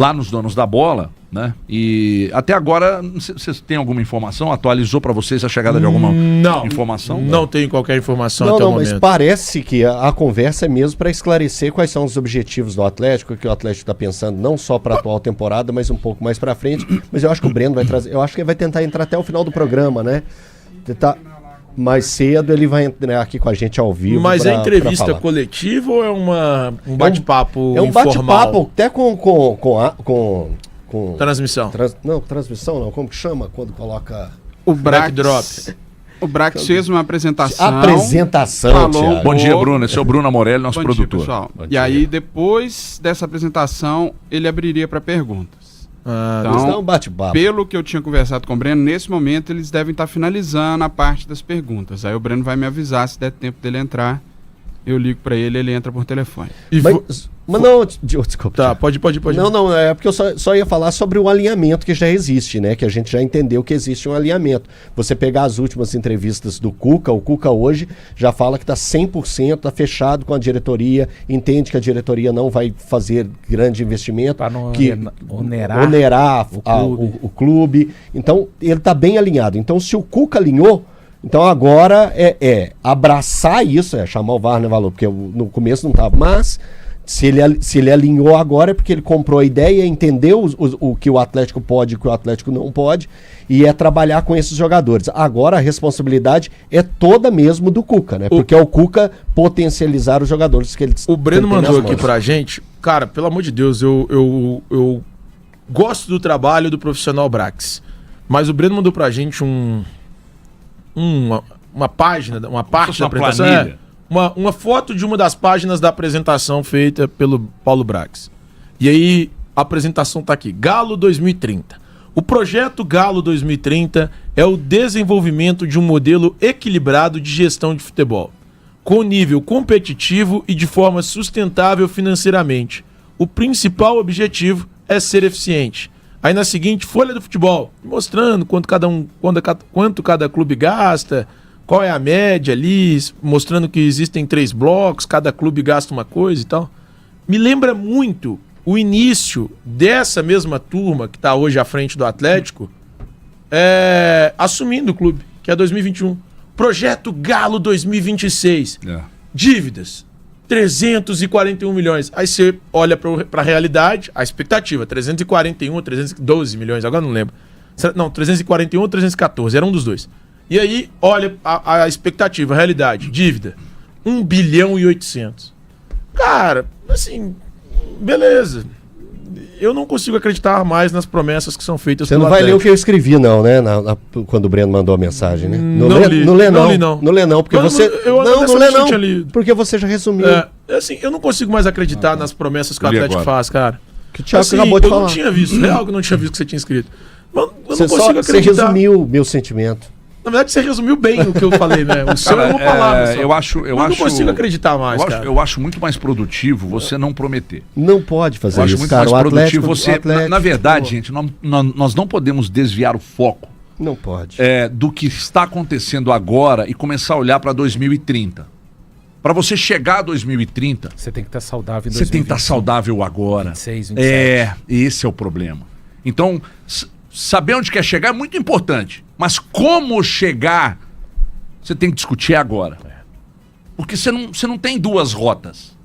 lá nos donos da bola, né? E até agora, vocês têm alguma informação? Atualizou para vocês a chegada de alguma informação? Não tenho qualquer informação até o momento. Mas parece que a conversa é mesmo para esclarecer quais são os objetivos do Atlético, que o Atlético está pensando não só para a atual temporada, mas um pouco mais para frente. Mas eu acho que o Breno vai trazer, eu acho que ele vai tentar entrar até o final do programa, né? Mais cedo ele vai entrar aqui com a gente ao vivo. Mas é entrevista coletiva ou é um bate-papo informal? É um bate-papo até com transmissão. Transmissão não. Como que chama quando coloca... O Brax. O Brax fez uma apresentação. Thiago. Bom dia, Bruno. Esse é o Bruno Amorelli, nosso produtor. Dia, pessoal. E aí, depois dessa apresentação, ele abriria para perguntas. Então, um bate-papo. Pelo que eu tinha conversado com o Breno, nesse momento eles devem estar finalizando a parte das perguntas. Aí o Breno vai me avisar se der tempo dele entrar. Eu ligo para ele, ele entra por telefone. Mas não, desculpa. Tá, pode. Não, é porque eu só ia falar sobre o alinhamento que já existe, né? Que a gente já entendeu que existe um alinhamento. Você pegar as últimas entrevistas do Cuca, o Cuca hoje já fala que está 100%, está fechado com a diretoria, entende que a diretoria não vai fazer grande investimento, para não onerar o clube. Então, ele está bem alinhado. Então, se o Cuca alinhou, então agora é abraçar isso, chamar o VAR, né, Valor? Porque no começo não estava, mas... Se ele alinhou agora é porque ele comprou a ideia, entendeu o que o Atlético pode e o que o Atlético não pode, e é trabalhar com esses jogadores. Agora a responsabilidade é toda mesmo do Cuca, né? Porque é o Cuca potencializar os jogadores que ele O Breno mandou aqui pra gente, cara, pelo amor de Deus, eu gosto do trabalho do profissional Brax, mas o Breno mandou pra gente uma página, uma parte da apresentação. Uma foto de uma das páginas da apresentação feita pelo Paulo Brax. E aí, a apresentação tá aqui. Galo 2030. O projeto Galo 2030 é o desenvolvimento de um modelo equilibrado de gestão de futebol, com nível competitivo e de forma sustentável financeiramente. O principal objetivo é ser eficiente. Aí na seguinte, folha do futebol, mostrando quanto cada clube gasta, qual é a média ali, mostrando que existem 3 blocos, cada clube gasta uma coisa e tal. Me lembra muito o início dessa mesma turma que está hoje à frente do Atlético, assumindo o clube, que é 2021. Projeto Galo 2026. Dívidas, 341 milhões. Aí você olha para a realidade, a expectativa, 341 ou 312 milhões, agora não lembro. Não, 341 ou 314, era um dos dois. E aí, olha a expectativa, a realidade, dívida, 1 bilhão e 800. Cara, assim, beleza. Eu não consigo acreditar mais nas promessas que são feitas pelo Atlético. Você não vai ler o que eu escrevi, não, né? Quando o Breno mandou a mensagem, né? Não lê não, porque você... Não lê não, porque você já resumiu. Assim, eu não consigo mais acreditar nas promessas que o Atlético faz, cara. Que o Thiago acabou de falar. Eu não tinha visto, real que eu não tinha visto o que você tinha escrito. Eu não consigo acreditar. Você resumiu o meu sentimento. Na verdade, você resumiu bem o que eu falei, né? O seu é uma palavra só. Eu não consigo acreditar mais, cara. Eu acho muito mais produtivo você não prometer. Não pode fazer isso, cara. Eu acho muito mais produtivo você... Na verdade, gente, nós não podemos desviar o foco. Não pode. Do que está acontecendo agora e começar a olhar para 2030. Para você chegar a 2030... Você tem que estar saudável em 2020. Você tem que estar saudável agora. 26, 27. Esse é o problema. Então... Saber onde quer chegar é muito importante. Mas como chegar, você tem que discutir agora. Porque você não tem duas rotas.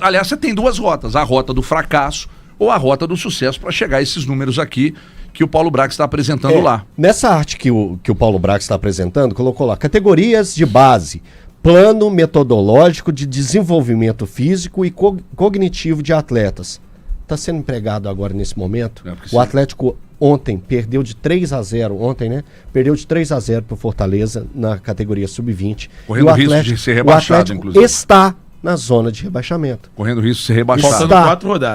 Aliás, você tem duas rotas. A rota do fracasso ou a rota do sucesso para chegar a esses números aqui que o Paulo Brax está apresentando lá. Nessa arte que o Paulo Brax está apresentando, colocou lá categorias de base, plano metodológico de desenvolvimento físico e cognitivo de atletas. Está sendo empregado agora nesse momento. O Atlético... Ontem perdeu de 3-0, perdeu de 3-0 para o Fortaleza na categoria sub-20. Correndo o risco de ser rebaixado, inclusive. Está na zona de rebaixamento. Correndo o risco de ser rebaixado.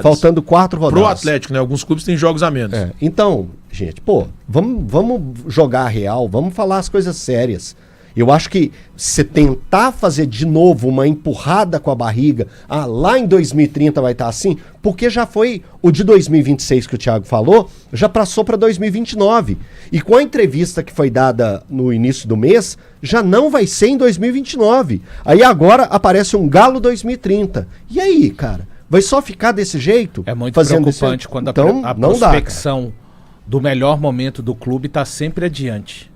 Faltando 4 rodadas. Pro Atlético, né? Alguns clubes têm jogos a menos. Então, gente, vamos jogar a real, vamos falar as coisas sérias. Eu acho que você tentar fazer de novo uma empurrada com a barriga, lá em 2030 vai estar assim, porque já foi o de 2026 que o Thiago falou, já passou para 2029. E com a entrevista que foi dada no início do mês, já não vai ser em 2029. Aí agora aparece um Galo 2030. E aí, cara? Vai só ficar desse jeito? É muito fazendo preocupante quando então, a não dá, prospecção do melhor momento do clube está sempre adiante.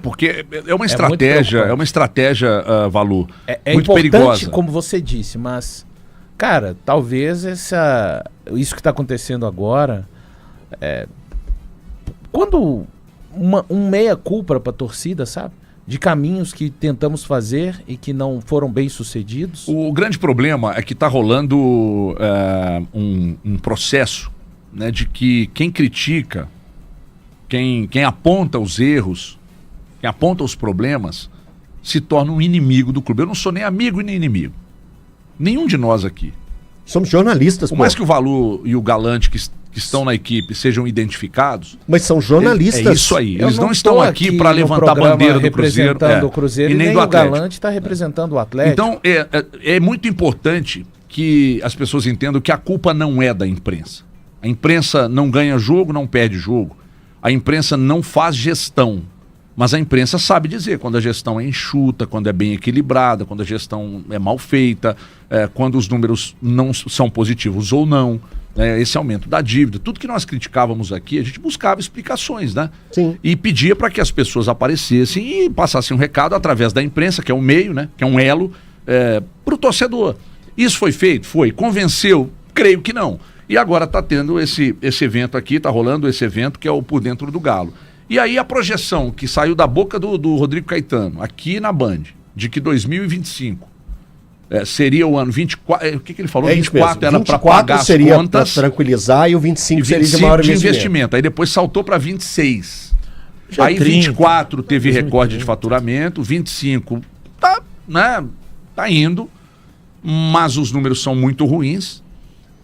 Porque é uma muito estratégia, preocupante. Valu, É muito importante, perigosa. como você disse, mas, cara, talvez isso que está acontecendo agora, quando um meia-culpa para a torcida, sabe? De caminhos que tentamos fazer e que não foram bem sucedidos. O grande problema é que está rolando um processo, né, de que quem critica, quem aponta os erros, quem aponta os problemas, se torna um inimigo do clube. Eu não sou nem amigo e nem inimigo. Nenhum de nós aqui. Somos jornalistas, Por mais que o Valu e o Galante que estão na equipe sejam identificados, mas são jornalistas. É isso aí. Eu Eles não tô estão aqui para no levantar a programa bandeira do Cruzeiro, representando o Cruzeiro e nem nem do o Atlético. Galante está representando o Atlético. Então, é muito importante que as pessoas entendam que a culpa não é da imprensa. A imprensa não ganha jogo, não perde jogo. A imprensa não faz gestão. Mas a imprensa sabe dizer quando a gestão é enxuta, quando é bem equilibrada, quando a gestão é mal feita, quando os números não são positivos ou não. Esse aumento da dívida. Tudo que nós criticávamos aqui, a gente buscava explicações, né? Sim. E pedia para que as pessoas aparecessem e passassem um recado através da imprensa, que é um meio, né? Que é um elo, para o torcedor. Isso foi feito? Foi. Convenceu? Creio que não. E agora está tendo esse evento aqui, está rolando esse evento que é o Por Dentro do Galo. E aí a projeção que saiu da boca do Rodrigo Caetano, aqui na Band, de que 2025 seria o ano 24... O que ele falou? 24 era para pagar as seria contas. Para tranquilizar e o 25 seria de 25 maior de investimento. investimento. Aí depois saltou para 26. Já Aí 30, 24 teve 2030. recorde de faturamento, 25 tá indo, mas os números são muito ruins.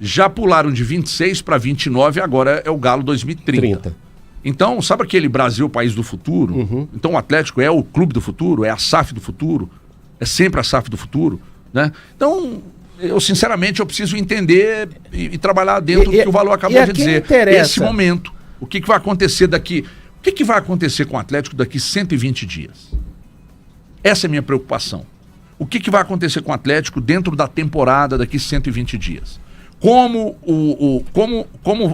Já pularam de 26 para 29, agora é o Galo 2030. Então, sabe aquele Brasil, país do futuro? Uhum. Então o Atlético é o clube do futuro, é a SAF do futuro, é sempre a SAF do futuro, né? Então, eu sinceramente eu preciso entender e trabalhar dentro do que o Valu acabou de dizer. Esse momento, o que vai acontecer daqui? O que vai acontecer com o Atlético daqui 120 dias? Essa é a minha preocupação. O que vai acontecer com o Atlético dentro da temporada daqui 120 dias? Como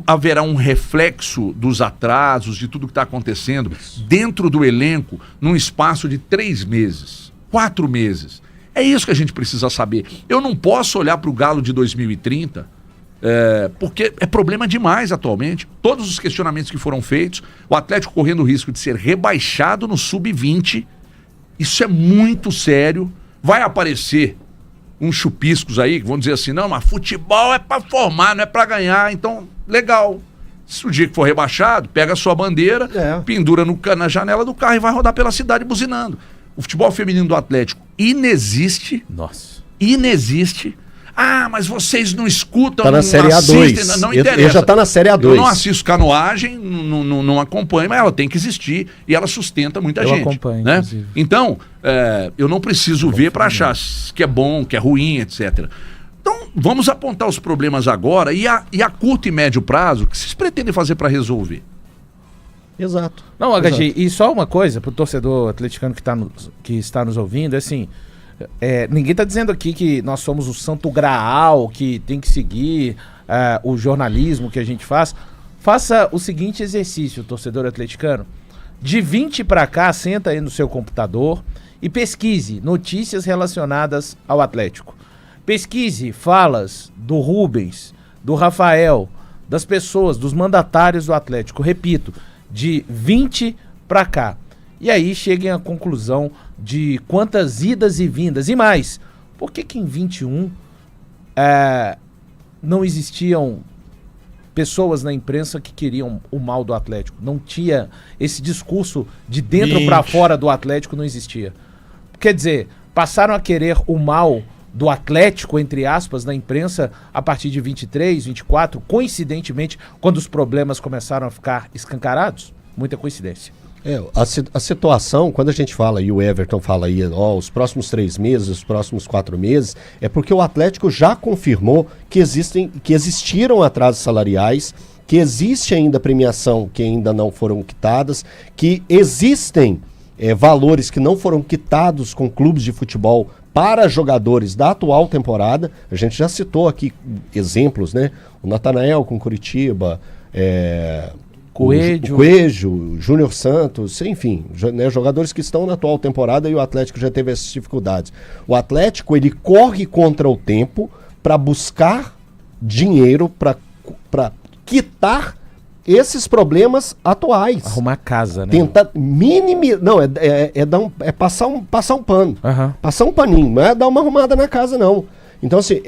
haverá um reflexo dos atrasos, de tudo que está acontecendo dentro do elenco num espaço de 3 meses, 4 meses? É isso que a gente precisa saber. Eu não posso olhar para o Galo de 2030, porque é problema demais atualmente. Todos os questionamentos que foram feitos, o Atlético correndo o risco de ser rebaixado no sub-20, isso é muito sério. Vai aparecer uns chupiscos aí que vão dizer assim, não, mas futebol é para formar, não é para ganhar, então, legal. Se o dia que for rebaixado, pega a sua bandeira, pendura na janela do carro e vai rodar pela cidade buzinando. O futebol feminino do Atlético inexiste. Nossa. Inexiste. Ah, mas vocês não escutam, tá na Série assistem, A2. não interessa. Ele já tá na Série A2. Eu não assisto canoagem, não acompanho, mas ela tem que existir e ela sustenta muita gente. Eu acompanho, né? inclusive. Então, eu não preciso ver para achar que é bom, que é ruim, etc. Então, vamos apontar os problemas agora e a curto e médio prazo, o que vocês pretendem fazer para resolver? Exato. Não, HG, e só uma coisa pro torcedor atleticano que está nos ouvindo, é assim, ninguém tá dizendo aqui que nós somos o santo graal, que tem que seguir o jornalismo que a gente faz. Faça o seguinte exercício, torcedor atleticano. De 20 para cá, senta aí no seu computador e pesquise notícias relacionadas ao Atlético. Pesquise falas do Rubens, do Rafael, das pessoas, dos mandatários do Atlético. Repito, de 20 para cá. E aí cheguem à conclusão de quantas idas e vindas. E mais, por que em 21 não existiam pessoas na imprensa que queriam o mal do Atlético? Não tinha esse discurso de dentro para fora do Atlético, não existia. Quer dizer, passaram a querer o mal do Atlético, entre aspas, na imprensa a partir de 23, 24, coincidentemente, quando os problemas começaram a ficar escancarados? Muita coincidência. A situação, quando a gente fala, e o Everton fala aí, os próximos 3 meses, os próximos 4 meses, é porque o Atlético já confirmou que existiram atrasos salariais, que existe ainda premiação que ainda não foram quitadas, que existem valores que não foram quitados com clubes de futebol para jogadores da atual temporada. A gente já citou aqui exemplos, né? O Natanael com Curitiba, Coelho, Júnior Santos, enfim, né, jogadores que estão na atual temporada, e o Atlético já teve essas dificuldades. O Atlético, ele corre contra o tempo para buscar dinheiro para quitar esses problemas atuais. Arrumar casa, né? Tentar minimizar. Não, passar um pano. Uhum. Passar um paninho, não é dar uma arrumada na casa, não. Então, assim,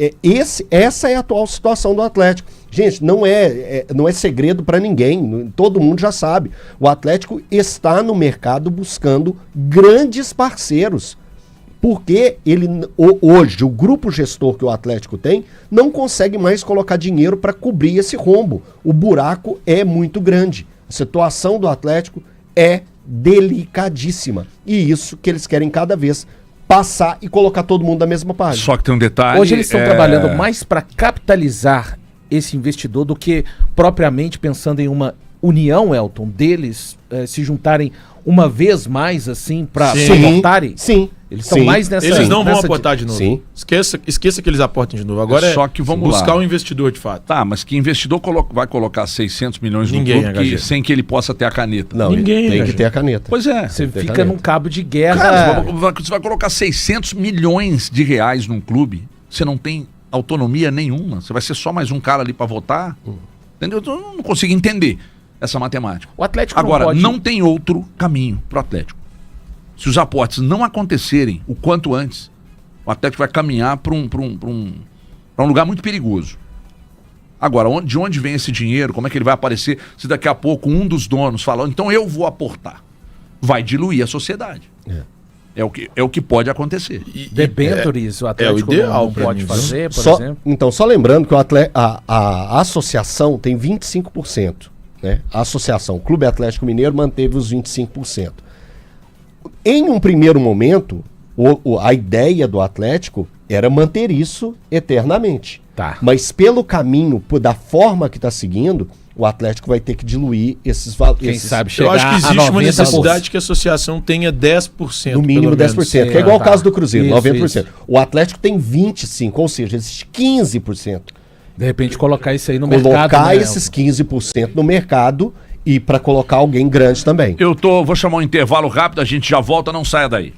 essa é a atual situação do Atlético. Gente, não é segredo para ninguém, todo mundo já sabe. O Atlético está no mercado buscando grandes parceiros. Porque hoje, o grupo gestor que o Atlético tem, não consegue mais colocar dinheiro para cobrir esse rombo. O buraco é muito grande. A situação do Atlético é delicadíssima. E isso que eles querem cada vez passar e colocar todo mundo na mesma página. Só que tem um detalhe... Hoje eles estão trabalhando mais para capitalizar esse investidor do que propriamente pensando em uma união, Elton, deles se juntarem uma vez mais, assim, para suportarem. Sim. Eles estão mais nessa... Eles não vão aportar de novo. Sim. Esqueça que eles aportem de novo. Agora só que vamos buscar lá. um investidor de fato. Tá, mas que investidor vai colocar 600 milhões no Ninguém, clube sem que ele possa ter a caneta? Não, Ninguém, tem que gente. ter a caneta. Pois é. Você Tem fica caneta. num cabo de guerra. Cara, você vai colocar 600 milhões de reais num clube, você não tem autonomia nenhuma, você vai ser só mais um cara ali para votar. Entendeu? Eu não consigo entender essa matemática. O Atlético Agora, não pode... tem outro caminho pro Atlético. Se os aportes não acontecerem o quanto antes, o Atlético vai caminhar para um lugar muito perigoso. Agora, de onde vem esse dinheiro? Como é que ele vai aparecer se daqui a pouco um dos donos fala, então eu vou aportar? Vai diluir a sociedade. É o que pode acontecer. Debentures, o Atlético o ideal não pra pode mim, fazer, por Só, exemplo. então, só lembrando que a associação tem 25%. Né? A associação, o Clube Atlético Mineiro, manteve os 25%. Em um primeiro momento, a ideia do Atlético era manter isso eternamente. Tá. Mas pelo caminho, da forma que está seguindo, o Atlético vai ter que diluir esses valores. Quem sabe Eu chegar acho que a existe uma 90%. necessidade que a associação tenha 10%. No mínimo pelo menos. 10%, que é igual o tá. caso do Cruzeiro, Isso, 90%. isso. O Atlético tem 25%, ou seja, existe 15%. De repente colocar isso aí no mercado. Colocar né, esses 15% no mercado e para colocar alguém grande também. Vou chamar um intervalo rápido, a gente já volta, não saia daí.